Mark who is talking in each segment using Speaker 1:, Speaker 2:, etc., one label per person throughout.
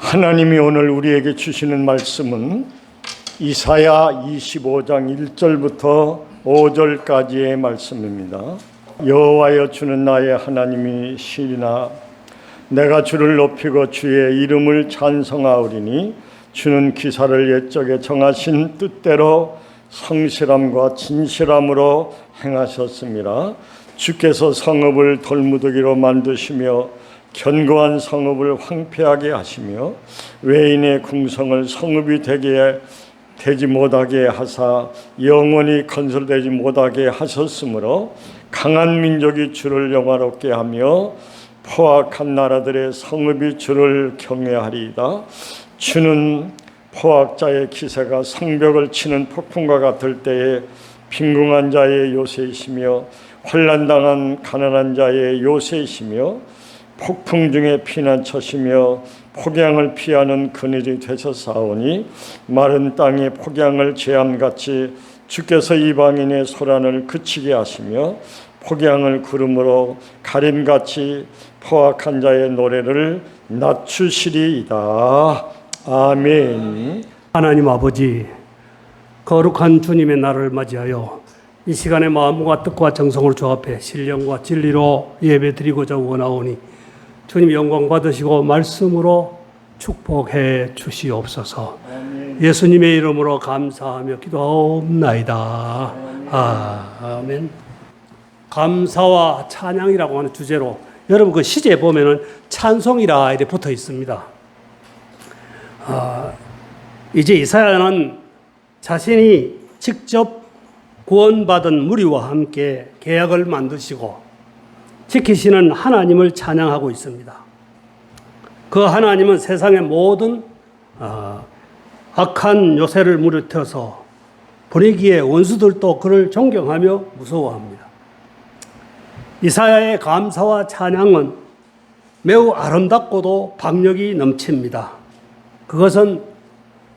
Speaker 1: 하나님이 오늘 우리에게 주시는 말씀은 이사야 25장 1절부터 5절까지의 말씀입니다. 여호와여 주는 나의 하나님이 시리나 내가 주를 높이고 주의 이름을 찬송하오리니 주는 기사를 옛적에 정하신 뜻대로 성실함과 진실함으로 행하셨습니다. 주께서 성읍을 돌무더기로 만드시며 견고한 성읍을 황폐하게 하시며 외인의 궁성을 성읍이 되지 못하게 하사 영원히 건설되지 못하게 하셨으므로 강한 민족이 주를 영화롭게 하며 포악한 나라들의 성읍이 주를 경외하리이다. 주는 포악자의 기세가 성벽을 치는 폭풍과 같을 때에 빈궁한 자의 요새이시며 환난당한 가난한 자의 요새이시며 폭풍 중에 피난처시며 폭양을 피하는 그늘이 되셨사오니 마른 땅에 폭양을 제함같이 주께서 이방인의 소란을 그치게 하시며 폭양을 구름으로 가림같이 포악한 자의 노래를 낮추시리이다. 아멘.
Speaker 2: 하나님 아버지, 거룩한 주님의 날을 맞이하여 이 시간에 마음과 뜻과 정성을 조합해 신령과 진리로 예배드리고자 원하오니 주님 영광 받으시고 말씀으로 축복해 주시옵소서. 아멘. 예수님의 이름으로 감사하며 기도하옵나이다. 아멘. 감사와 찬양이라고 하는 주제로 여러분 그 시제에 보면은 찬송이라 이렇게 붙어 있습니다. 이제 이사야는 자신이 직접 구원받은 무리와 함께 계약을 만드시고 지키시는 하나님을 찬양하고 있습니다. 그 하나님은 세상의 모든 악한 요새를 무르뜨려서 분위기의 원수들도 그를 존경하며 무서워합니다. 이사야의 감사와 찬양은 매우 아름답고도 박력이 넘칩니다. 그것은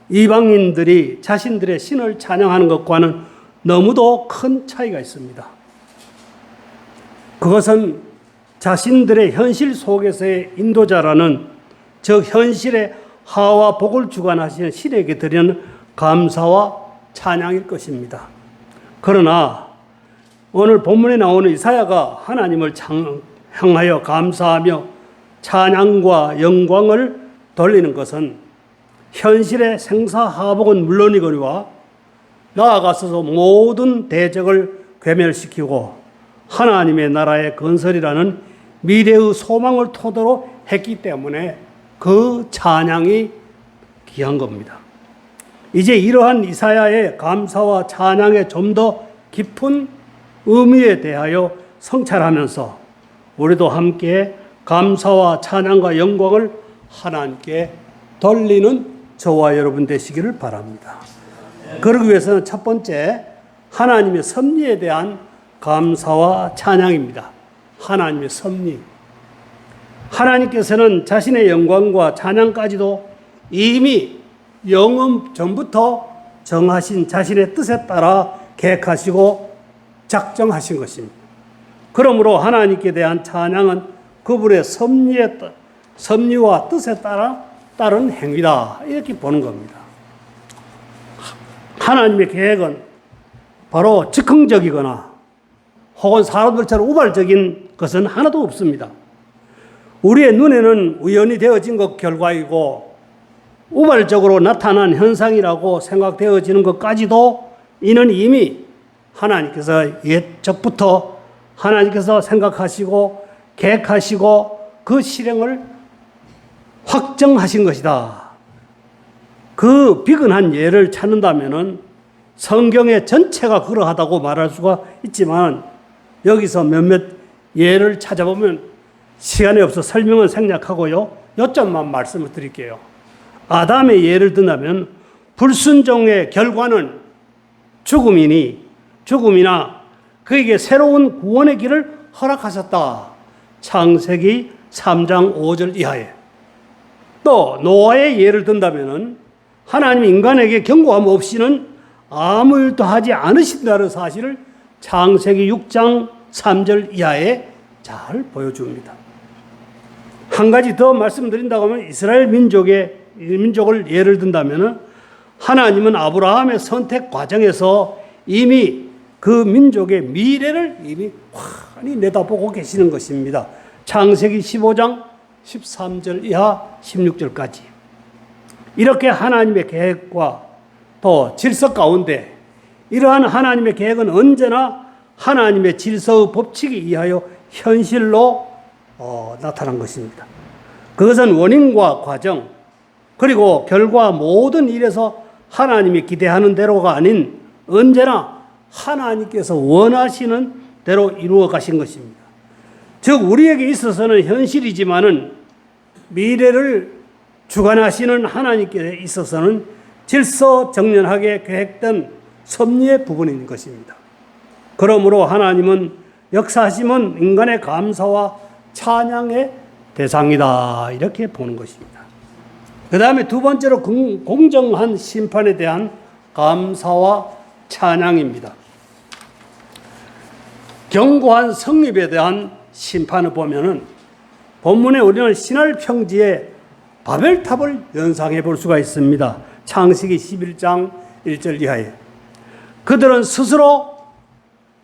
Speaker 2: 이방인들이 자신들의 신을 찬양하는 것과는 너무도 큰 차이가 있습니다. 그것은 자신들의 현실 속에서의 인도자라는 즉 현실의 하와 복을 주관하시는 신에게 드리는 감사와 찬양일 것입니다. 그러나 오늘 본문에 나오는 이사야가 하나님을 향하여 감사하며 찬양과 영광을 돌리는 것은 현실의 생사하복은 물론이거니와 나아가서서 모든 대적을 괴멸시키고 하나님의 나라의 건설이라는 미래의 소망을 토대로 했기 때문에 그 찬양이 귀한 겁니다. 이제 이러한 이사야의 감사와 찬양의 좀 더 깊은 의미에 대하여 성찰하면서 우리도 함께 감사와 찬양과 영광을 하나님께 돌리는 저와 여러분 되시기를 바랍니다. 그러기 위해서는 첫 번째 하나님의 섭리에 대한 감사와 찬양입니다. 하나님의 섭리. 하나님께서는 자신의 영광과 찬양까지도 이미 영원 전부터 정하신 자신의 뜻에 따라 계획하시고 작정하신 것입니다. 그러므로 하나님께 대한 찬양은 그분의 섭리와 뜻에 따른 행위다. 이렇게 보는 겁니다. 하나님의 계획은 바로 즉흥적이거나 혹은 사람들처럼 우발적인 것은 하나도 없습니다. 우리의 눈에는 우연히 되어진 것 결과이고 우발적으로 나타난 현상이라고 생각되어지는 것까지도 이는 이미 하나님께서 옛적부터 하나님께서 생각하시고 계획하시고 그 실행을 확정하신 것이다. 그 비근한 예를 찾는다면은 성경의 전체가 그러하다고 말할 수가 있지만 여기서 몇몇 예를 찾아보면 시간이 없어 설명은 생략하고요. 요점만 말씀을 드릴게요. 아담의 예를 든다면 불순종의 결과는 죽음이나 그에게 새로운 구원의 길을 허락하셨다. 창세기 3장 5절 이하에. 또 노아의 예를 든다면 하나님 인간에게 경고함 없이는 아무 일도 하지 않으신다는 사실을 창세기 6장 3절 이하에 잘 보여줍니다. 한 가지 더 말씀드린다고 하면 이스라엘 민족을 예를 든다면 하나님은 아브라함의 선택 과정에서 이미 그 민족의 미래를 이미 환히 내다보고 계시는 것입니다. 창세기 15장 13절 이하 16절까지. 이렇게 하나님의 계획과 또 질서 가운데 이러한 하나님의 계획은 언제나 하나님의 질서의 법칙에 의하여 현실로 나타난 것입니다. 그것은 원인과 과정 그리고 결과 모든 일에서 하나님이 기대하는 대로가 아닌 언제나 하나님께서 원하시는 대로 이루어 가신 것입니다. 즉 우리에게 있어서는 현실이지만은 미래를 주관하시는 하나님께 있어서는 질서정연하게 계획된 섭리의 부분인 것입니다. 그러므로 하나님은 역사하심은 인간의 감사와 찬양의 대상이다 이렇게 보는 것입니다. 그 다음에 두 번째로 공정한 심판에 대한 감사와 찬양입니다. 견고한 성립에 대한 심판을 보면은 본문에 우리는 신할 평지의 바벨탑을 연상해 볼 수가 있습니다. 창세기 11장 1절 이하에 그들은 스스로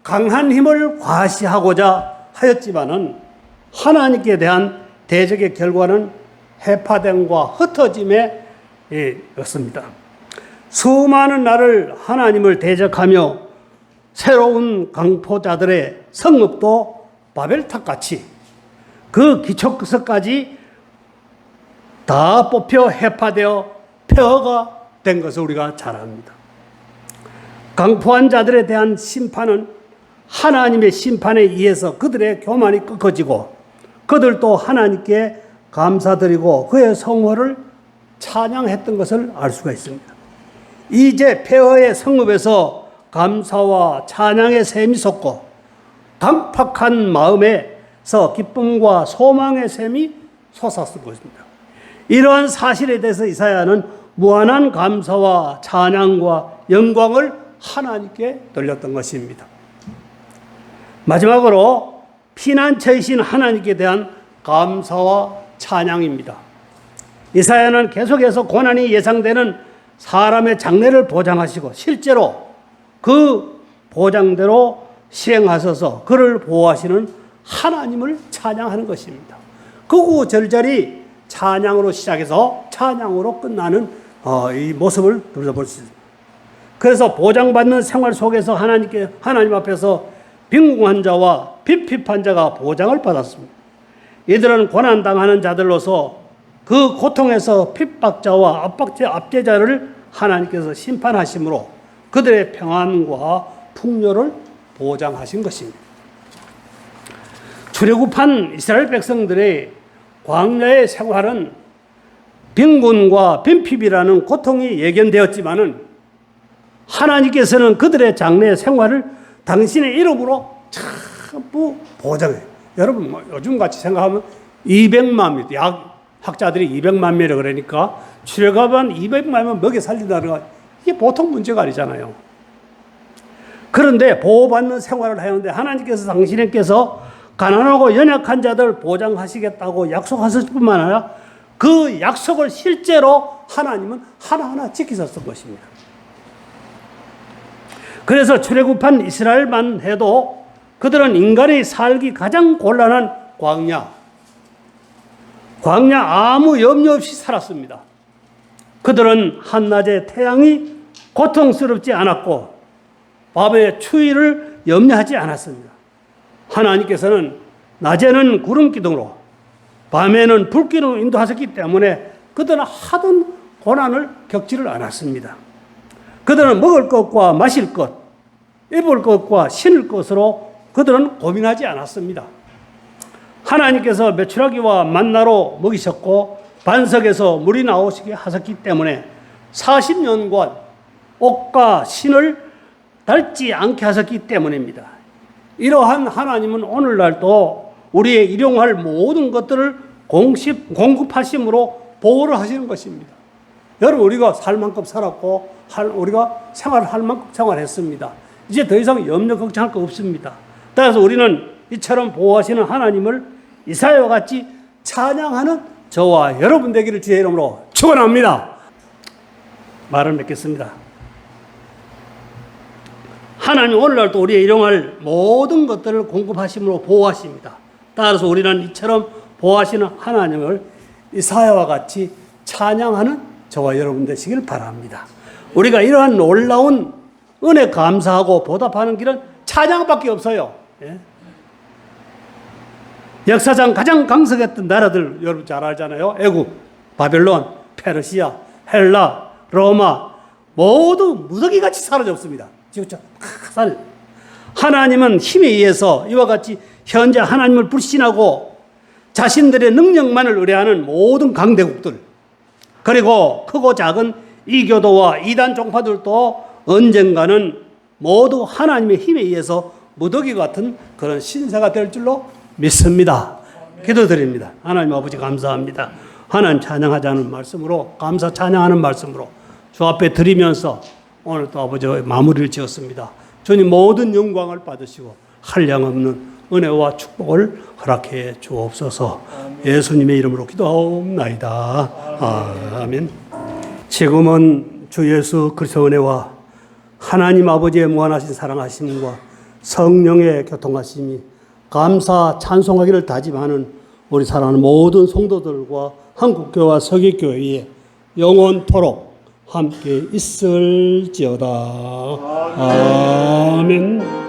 Speaker 2: 강한 힘을 과시하고자 하였지만은 하나님께 대한 대적의 결과는 해파됨과 흩어짐에 였습니다. 수많은 날을 하나님을 대적하며 새로운 강포자들의 성읍도 바벨탑같이 그 기초서까지 다 뽑혀 해파되어 폐허가 된 것을 우리가 잘 압니다. 강포한 자들에 대한 심판은 하나님의 심판에 의해서 그들의 교만이 꺾어지고 그들도 하나님께 감사드리고 그의 성호를 찬양했던 것을 알 수가 있습니다. 이제 폐허의 성읍에서 감사와 찬양의 샘이 솟고 강팍한 마음에서 기쁨과 소망의 샘이 솟았을 것입니다. 이러한 사실에 대해서 이사야는 무한한 감사와 찬양과 영광을 하나님께 돌렸던 것입니다. 마지막으로 피난처이신 하나님께 대한 감사와 찬양입니다. 이사야는 계속해서 고난이 예상되는 사람의 장래를 보장하시고 실제로 그 보장대로 시행하셔서 그를 보호하시는 하나님을 찬양하는 것입니다. 그구절절이 찬양으로 시작해서 찬양으로 끝나는 이 모습을 들여다볼 수 있습니다. 그래서 보장받는 생활 속에서 하나님 앞에서 빈궁한 자와 핍핍한 자가 보장을 받았습니다. 이들은 고난당하는 자들로서 그 고통에서 핍박자와 압제자를 하나님께서 심판하심으로 그들의 평안과 풍요를 보장하신 것입니다. 출애굽한 이스라엘 백성들의 광야의 생활은 빈곤과 빈핍이라는 고통이 예견되었지만은 하나님께서는 그들의 장래 생활을 당신의 이름으로 전부 보장해요. 여러분 요즘같이 생각하면 200만 명, 학자들이 200만 명이라 그러니까 출애굽한 200만 명 먹여 살린다는 거 이게 보통 문제가 아니잖아요. 그런데 보호받는 생활을 하는데 하나님께서 당신께서 가난하고 연약한 자들 보장하시겠다고 약속하실 뿐만 아니라 그 약속을 실제로 하나님은 하나하나 지키셨을 것입니다. 그래서 출애굽한 이스라엘만 해도 그들은 인간이 살기 가장 곤란한 광야 아무 염려 없이 살았습니다. 그들은 한낮에 태양이 고통스럽지 않았고 밤의 추위를 염려하지 않았습니다. 하나님께서는 낮에는 구름 기둥으로 밤에는 불 기둥으로 인도하셨기 때문에 그들은 하던 고난을 겪지를 않았습니다. 그들은 먹을 것과 마실 것, 입을 것과 신을 것으로 그들은 고민하지 않았습니다. 하나님께서 메추라기와 만나로 먹이셨고 반석에서 물이 나오시게 하셨기 때문에 40년간 옷과 신을 닳지 않게 하셨기 때문입니다. 이러한 하나님은 오늘날도 우리의 일용할 모든 것들을 공급하심으로 보호를 하시는 것입니다. 여러분 우리가 살 만큼 살았고 우리가 생활할 만큼 생활했습니다. 이제 더 이상 염려 걱정할 거 없습니다. 따라서 우리는 이처럼 보호하시는 하나님을 이사야와 같이 찬양하는 저와 여러분 되기를 주의 이름으로 축원합니다. 말을 맺겠습니다. 하나님 오늘날도 우리의 일용할 모든 것들을 공급하심으로 보호하십니다. 따라서 우리는 이처럼 보호하시는 하나님을 이사야와 같이 찬양하는 저와 여러분 되시길 바랍니다. 우리가 이러한 놀라운 은혜 감사하고 보답하는 길은 찬양밖에 없어요. 예? 역사상 가장 강성했던 나라들 여러분 잘 알잖아요. 애굽, 바벨론, 페르시아, 헬라, 로마 모두 무더기같이 사라졌습니다. 지금처럼 하나님은 힘에 의해서 이와 같이 현재 하나님을 불신하고 자신들의 능력만을 의뢰하는 모든 강대국들, 그리고 크고 작은 이교도와 이단 종파들도 언젠가는 모두 하나님의 힘에 의해서 무더기 같은 그런 신세가 될 줄로 믿습니다. 기도드립니다. 하나님 아버지 감사합니다. 하나님 찬양하자는 말씀으로, 감사 찬양하는 말씀으로 주 앞에 드리면서 오늘 또 아버지 마무리를 지었습니다. 주님 모든 영광을 받으시고 한량없는 은혜와 축복을 허락해 주옵소서. 예수님의 이름으로 기도하옵나이다. 아멘. 지금은 주 예수 그리스도의 은혜와 하나님 아버지의 무한하신 사랑하심과 성령의 교통하심이 감사 찬송하기를 다짐하는 우리 사랑하는 모든 성도들과 한국교회와 서기교회에 영원토록 함께 있을지어다. 아멘.